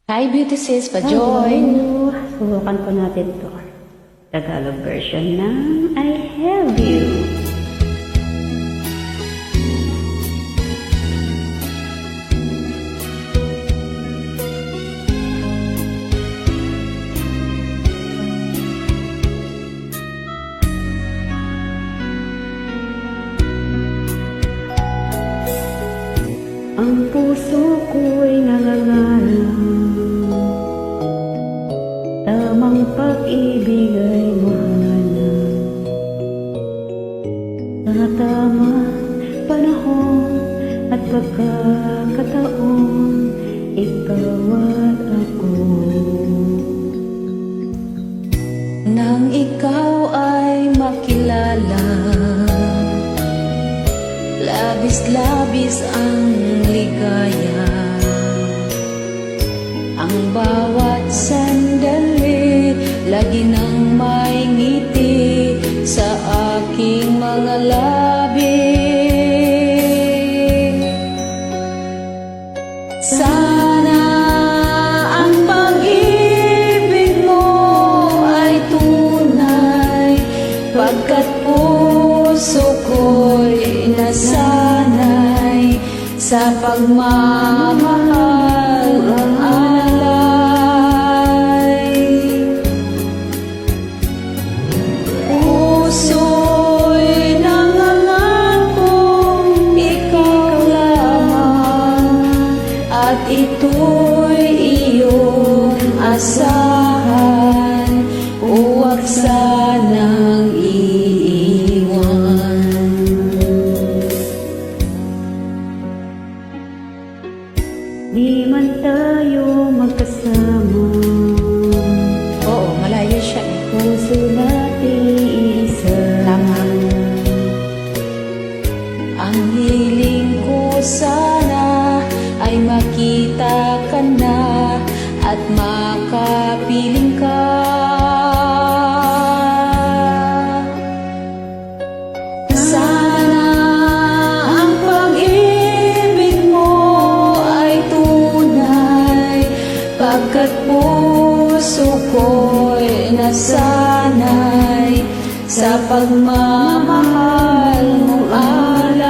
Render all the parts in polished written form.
Hi, Beauty Sis, pa-join. Hello. Subukan po natin to. Tagalog version ng I Have You. Ang puso ko'y nangangarap, tamang pag-ibig ay mahanap. Sa tamang panahon at pagkakataon, ikaw at ako. Nang ikaw ay makilala, labis-labis ang ligaya. Ang bawat sandali, lagi nang may ngiti sa aking mga labi. Sana ang pag-ibig mo ay tunay, pagkat puso ko'y nasanay sa pagmamahal ang alay. Puso'y nangangakong ikaw lamang, at ito'y iyong asahan, huwag sanang iiwan. Di man tayo magkasama, Oo, malayo siya eh. puso natin iisa. Tama. Ang hiling ko sana ay makita ka na at makapiling ka. Sana ang pag-ibig mo ay tunay, pagkat puso ko'y nasanay sa pagmamahal mong alay.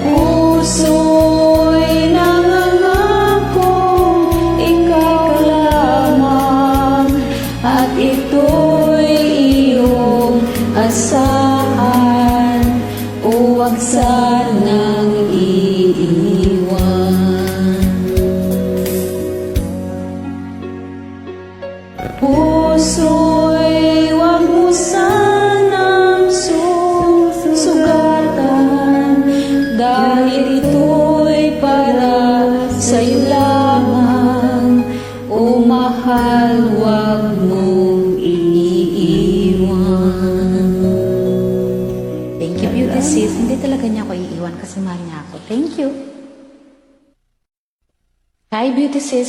Puso'y nangangakong ikaw lamang, at ito'y iyong asahan, huwag sanang iiwan. Puso'y huwag mo sanang sugatan, dahil ito'y para sa'yo lamang. O mahal, huwag mong iniiwan. Thank you, Beauty Sis. Hindi talaga niya ako iiwan kasi mahal niya ako. Thank you. Hi, Beauty Sis.